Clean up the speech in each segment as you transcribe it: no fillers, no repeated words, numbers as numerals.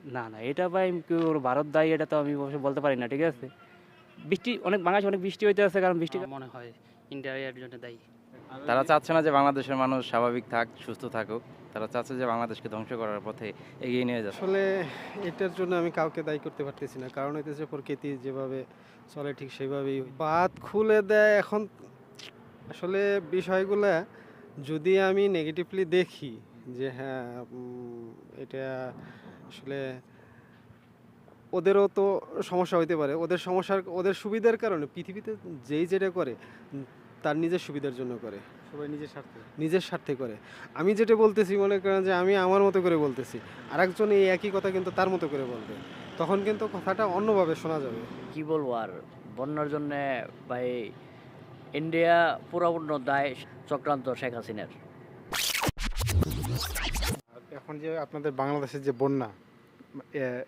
না, এটা ভাই কেউ ভারত দায়ী এটা তো আমি অবশ্য বলতে পারি না, ঠিক আছে? বৃষ্টি অনেক বাংলাদেশে অনেক বৃষ্টি হইতে আছে, কারণ বৃষ্টি আমার মনে হয় ইন্ডিয়া এর জন্য দায়ী। তারা চাচ্ছে না যে বাংলাদেশের মানুষ স্বাভাবিক থাক, সুস্থ থাকুক। তারা চাচ্ছে যে বাংলাদেশকে ধ্বংস করার পথে এগিয়ে নিয়ে যাচ্ছে। আসলে এটার জন্য আমি কাউকে দায়ী করতে পারতেছি না, কারণ হইতেছে প্রকৃতি যেভাবে চলে ঠিক সেইভাবেই বাঁধ খুলে দেয় এখন। আসলে বিষয়গুলা যদি আমি নেগেটিভলি দেখি যে হ্যাঁ, এটা আসলে ওদেরও তো সমস্যা হইতে পারে, ওদের সমস্যার ওদের সুবিধার কারণে পৃথিবীতে যেই যেটা করে তার নিজের সুবিধার জন্য করে, সবাই নিজের স্বার্থে। নিজের স্বার্থে করে। আমি যেটা বলতেছি মনে করেন যে আমি আমার মতো করে বলতেছি, আরেকজন এই একই কথা কিন্তু তার মতো করে বলবে, তখন কিন্তু কথাটা অন্যভাবে শোনা যাবে। কি বলবো আর, বন্যার জন্য ভাই ইন্ডিয়া পুরোপূর্ণ দায় চক্রান্ত শেখ হাসিনার। আর এখন যে আপনাদের বাংলাদেশের যে বন্যা,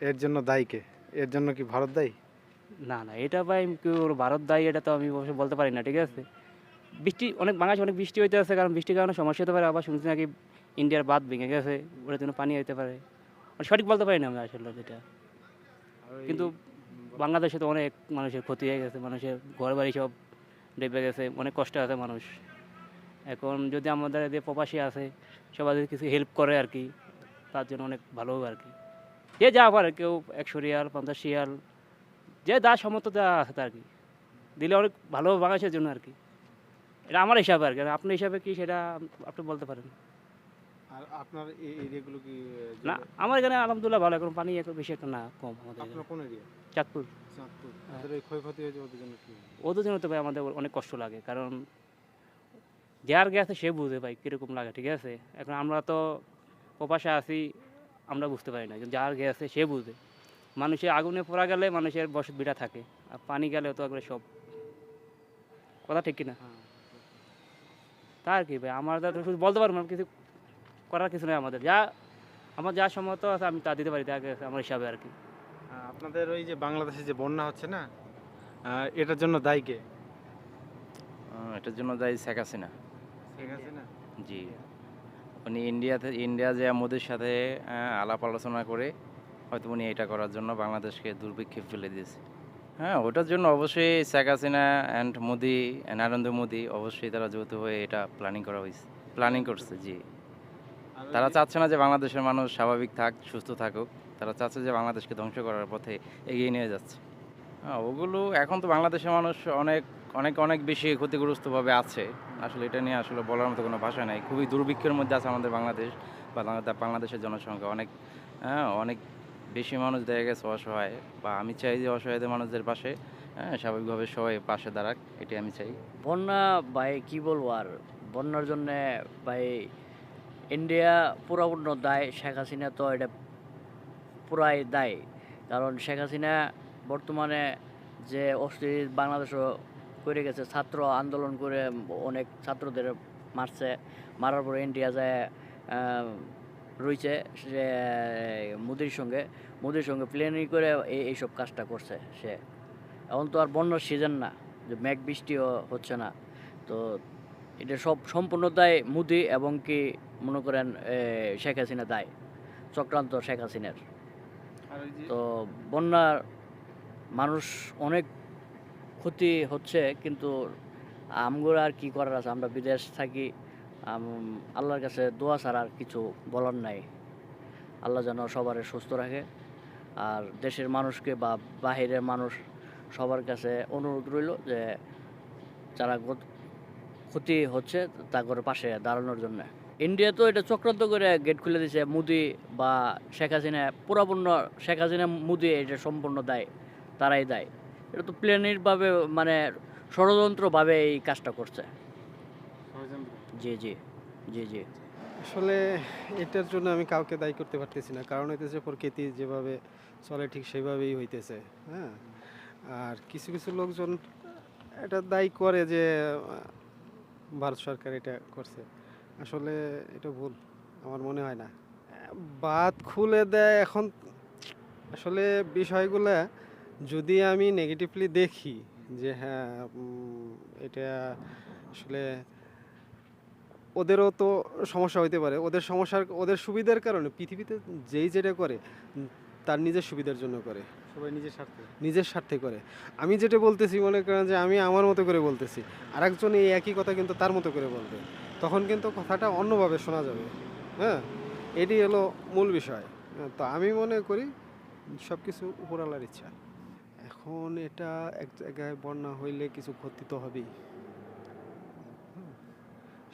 এর জন্য দায়ী কে? এর জন্য কি ভারত দায়ী? না, এটা ভাই কেউ ভারত দায়ী এটা তো আমি অবশ্য বলতে পারি না, ঠিক আছে? বৃষ্টি অনেক বাংলাদেশে অনেক বৃষ্টি হইতে আছে, কারণ বৃষ্টির কারণে সমস্যা হতে পারে। আবার শুনছি নাকি ইন্ডিয়ার বাঁধ ভেঙে গেছে, ওটার জন্য পানি হইতে পারে। মানে সঠিক বলতে পারি না আমি আসলে যেটা। কিন্তু বাংলাদেশে তো অনেক মানুষের ক্ষতি হয়ে গেছে, মানুষের ঘর বাড়ি সব ডেবে গেছে, অনেক কষ্ট আছে মানুষ। এখন যদি আমাদের যে প্রবাসী আছে সবাই যদি কিছু হেল্প করে আর কি, তার জন্য অনেক ভালো হবে আর কি। যে যা পারে, কেউ 100 রিয়াল 50 রিয়াল, যে যা সমর্থ যা আছে আর কি, দিলে অনেক ভালো হবে বাংলাদেশের জন্য আর কি। এটা আমার হিসাবে আর কি। আর আপনার হিসাবে কি সেটা আপনি বলতে পারেন? আর আপনার এই এরিয়াগুলো কি না, আমার এখানে আলহামদুলিল্লাহ ভালো, এখন পানি এখন বেশি একটা না, কম আমাদের এখানে। আপনার কোন এরিয়া? চাঁদপুর। চাঁদপুর। ওদের এই ক্ষয়ক্ষতি হয়েছে ওদের জন্য কি? ওদের জন্য তো ভাই আমাদের অনেক কষ্ট লাগে, কারণ যার গেছে সে বুঝে ভাই কীরকম লাগে, ঠিক আছে? এখন আমরা তো প্রবাসে আছি, আমরা বুঝতে পারি না, কিন্তু যার গেছে সে বুঝে। মানুষের আগুনে পোড়া গেলে মানুষের বসত বিটা থাকে, আর পানি গেলে তো একবারে সব, কথা ঠিক কিনা? তার কি ভাই, আমরা তো শুধু বলতে পারবো না, কিছু করার কিছু নেই আমাদের। আমার যা সমর্থ আছে আমি তা দিতে পারি, তা গেছে আমার হিসাবে আর কি। আপনাদের ওই যে বাংলাদেশে যে বন্যা হচ্ছে না, এটার জন্য দায়ী কে? এটার জন্য দায়ী শেখ হাসিনা। শেখ হাসিনা? জি, উনি ইন্ডিয়া যে মোদির সাথে আলাপ আলোচনা করে হয়তো উনি এটা করার জন্য বাংলাদেশকে দুর্ভিক্ষে ফেলে দিয়েছে। হ্যাঁ, ওটার জন্য অবশ্যই শেখ হাসিনা অ্যান্ড মোদি, নরেন্দ্র মোদি অবশ্যই তারা যৌথ হয়ে এটা প্ল্যানিং করছে। জি, আর ওই তারা যে- চাচ্ছে না যে বাংলাদেশের মানুষ স্বাভাবিক থাক, সুস্থ থাকুক। তারা চাচ্ছে যে বাংলাদেশকে ধ্বংস করার পথে এগিয়ে নিয়ে যাচ্ছে। হ্যাঁ, ওগুলো এখন তো বাংলাদেশের মানুষ অনেক অনেক অনেক বেশি ক্ষতিগ্রস্তভাবে আছে। আসলে এটা নিয়ে আসলে বলার মতো কোনো ভাষা নাই। খুবই দুর্ভিক্ষের মধ্যে আছে আমাদের বাংলাদেশ বা বাংলাদেশের জনসংখ্যা অনেক, হ্যাঁ, অনেক বেশি মানুষ দেখা গেছে অসহায়। বা আমি চাই যে অসহায়দের মানুষদের পাশে, হ্যাঁ, স্বাভাবিকভাবে সবাই পাশে দাঁড়াক, এটাই আমি চাই। বন্যা ভাই কি বলবো আর, বন্যার জন্য ভাই ইন্ডিয়া পুরোপূর্ণ দায়, শেখ হাসিনা তো এটা পুরাই দায়। কারণ শেখ হাসিনা বর্তমানে যে অস্থির বাংলাদেশও করে গেছে, ছাত্র আন্দোলন করে অনেক ছাত্রদের মারছে, মারার পরে ইন্ডিয়া যায় রয়েছে সে মোদির সঙ্গে প্ল্যানিং করে এইসব কাজটা করছে সে। এখন তো আর বন্যার সিজন না, যে মেঘ বৃষ্টিও হচ্ছে না, তো এটা সব সম্পূর্ণ দায় মোদি এবং কি মনে করেন শেখ হাসিনা দায়, চক্রান্ত শেখ হাসিনার। আর ওই যে তো বন্যার মানুষ অনেক ক্ষতি হচ্ছে, কিন্তু আমগুলো আর কি করার আছে, আমরা বিদেশ থাকি, আল্লাহর কাছে দোয়া ছাড়া আর কিছু বলার নাই। আল্লাহ যেন সবার সুস্থ রাখে, আর দেশের মানুষকে বা বাহিরের মানুষ সবার কাছে অনুরোধ রইল যে যারা ক্ষতি হচ্ছে তাদের পাশে দাঁড়ানোর জন্য। ইন্ডিয়া তো এটা চক্রান্ত করে গেট খুলে দিয়েছে, মোদি বা শেখ হাসিনা পুরাপূর্ণ, শেখ হাসিনা মোদি এটা সম্পূর্ণ দায়, তারাই দায়। এটা তো প্ল্যানিংভাবে মানে ষড়যন্ত্রভাবে এই কাজটা করছে। ষড়যন্ত্র। জি জি জি জি। আসলে এটার জন্য আমি কাউকে দায়ী করতে পারতেছি না, কারণ হইতেছে প্রকৃতি যেভাবে চলে ঠিক সেইভাবেই হইতেছে। হ্যাঁ, আর কিছু কিছু লোকজন এটা দায়ী করে যে ভারত সরকার এটা করছে। আসলে এটা ভুল, আমার মনে হয় না। বাঁধ খুলে দেয় এখন। আসলে বিষয়গুলা যদি আমি নেগেটিভলি দেখি যে হ্যাঁ, এটা আসলে ওদেরও তো সমস্যা হইতে পারে, ওদের সমস্যার ওদের সুবিধার কারণে পৃথিবীতে যেই যেটা করে তার নিজের সুবিধার জন্য করে, সবাই নিজের স্বার্থে। নিজের স্বার্থে করে। আমি যেটা বলতেছি মনে করেন যে আমি আমার মতো করে বলতেছি, আরেকজন এই একই কথা কিন্তু তার মতো করে বলবে, তখন কিন্তু কথাটা অন্যভাবে শোনা যাবে। হ্যাঁ, এটি হলো মূল বিষয়। হ্যাঁ, তো আমি মনে করি সব কিছু উপরওয়ালার ইচ্ছা। এখন এটা এক জায়গায় বন্যা হইলে কিছু ক্ষতি তো হবেই,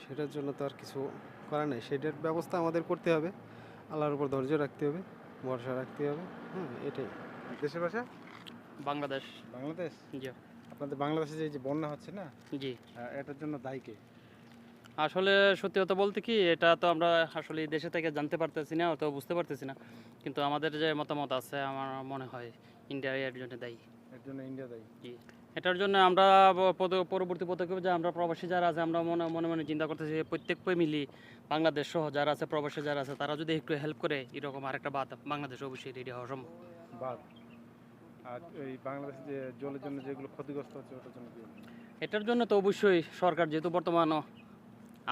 সেটার জন্য তো আর কিছু করার নেই, সেটার ব্যবস্থা আমাদের করতে হবে, আল্লাহর উপর ধৈর্য রাখতে হবে, ভরসা রাখতে হবে। হ্যাঁ, এটাই। দেশের ভাষা বাংলাদেশ। বাংলাদেশ। জি আপনাদের বাংলাদেশে যে এই যে বন্যা হচ্ছে না, জি। এটার জন্য দায়ী কে? আসলে সত্যি কথা বলতে কি, এটা তো আমরা আসলে দেশে থেকে জানতে পারতেছি না, অত বুঝতে পারতেছি না, কিন্তু আমাদের যে মতামত আছে আমার মনে হয় ইন্ডিয়া এর জন্য দায়ী। এর জন্য ইন্ডিয়া দায়ী। জি, এটার জন্য আমরা পরবর্তী পদক্ষেপ যে আমরা প্রবাসী যারা আছে আমরা মনে মনে মনে চিন্তা করতেছি যে প্রত্যেক মিলি বাংলাদেশ সহ যারা আছে প্রবাসী যারা আছে তারা যদি একটু হেল্প করে এরকম আরেকটা বাদ বাংলাদেশে অবশ্যই রেডি হওয়া সম্ভব। বাদ। আর এই বাংলাদেশে যে জলের জন্য যেগুলো ক্ষতিগ্রস্ত হচ্ছে ওটার জন্য কি বলবেন? এটার জন্য তো অবশ্যই সরকার যেহেতু বর্তমান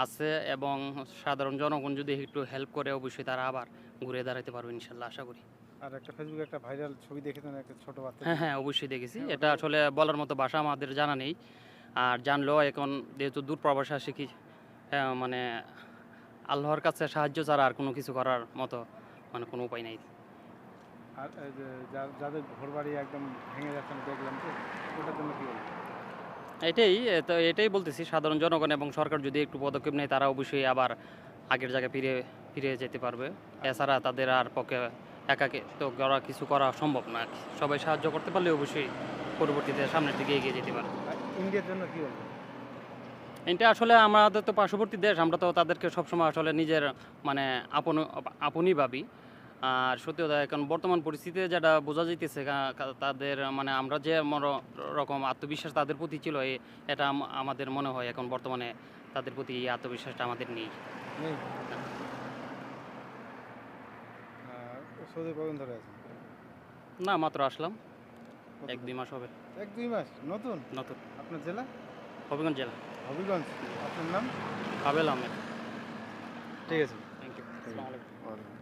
আছে এবং সাধারণ জনগণ যদি একটু হেল্প করে অবশ্যই তারা আবার ঘুরে দাঁড়াতে পারবে ইনশাল্লাহ, আশা করি। আর একটা ফেসবুকে একটা ভাইরাল ছবি দেখেছেন একটা ছোট বাচ্চা। হ্যাঁ হ্যাঁ, অবশ্যই দেখেছি। এটা আসলে বলার মতো ভাষা আমাদের জানা নেই, আর জানলেও এখন যেহেতু দূর প্রবাসে আসে কি মানে আল্লাহর কাছে সাহায্য ছাড়া আর কোনো কিছু করার মতো মানে কোনো উপায় নেই। আর এই যে যাদের ঘরবাড়ি একদম ভেঙে যাচ্ছে আমি দেখলাম, তো ওটার জন্য কি বলবেন? এটাই বলতেছি, সাধারণ জনগণ এবং সরকার যদি একটু পদক্ষেপ নেয় তারা অবশ্যই আবার আগের জায়গায় ফিরে যেতে পারবে। এছাড়া তাদের আর পক্ষে একাকে তো কিছু করা সম্ভব না। সবাই সাহায্য করতে পারলে অবশ্যই পরবর্তীতে সামনের দিকে এগিয়ে যেতে পারবে। আর ইন্ডিয়ার জন্য কি বলবেন? এটা আসলে আমাদের তো পার্শ্ববর্তী দেশ, আমরা তো তাদেরকে সবসময় আসলে নিজের মানে আপনই ভাবি। আর সত্যি কথা এখন বর্তমান পরিস্থিতিতে যেটা বোঝা যাইতেছে তাদের মানে আমরা যে রকম আত্মবিশ্বাস তাদের প্রতি ছিল এটা আমাদের মনে হয় এখন বর্তমানে তাদের প্রতি এই আত্মবিশ্বাসটা আমাদের নেই। নেই। সৌদি কদিন ধরে আছেন? না, মাত্র আসলাম, 1-2 মাস হবে। 1-2 মাস? নতুন? নতুন। আপনার জেলা? হবিগঞ্জ জেলা। হবিগঞ্জ। আপনার নাম? কাবেল আহমেদ। ঠিক আছে। Thank you. আসসালামু আলাইকুম। ওয়ালাইকুম।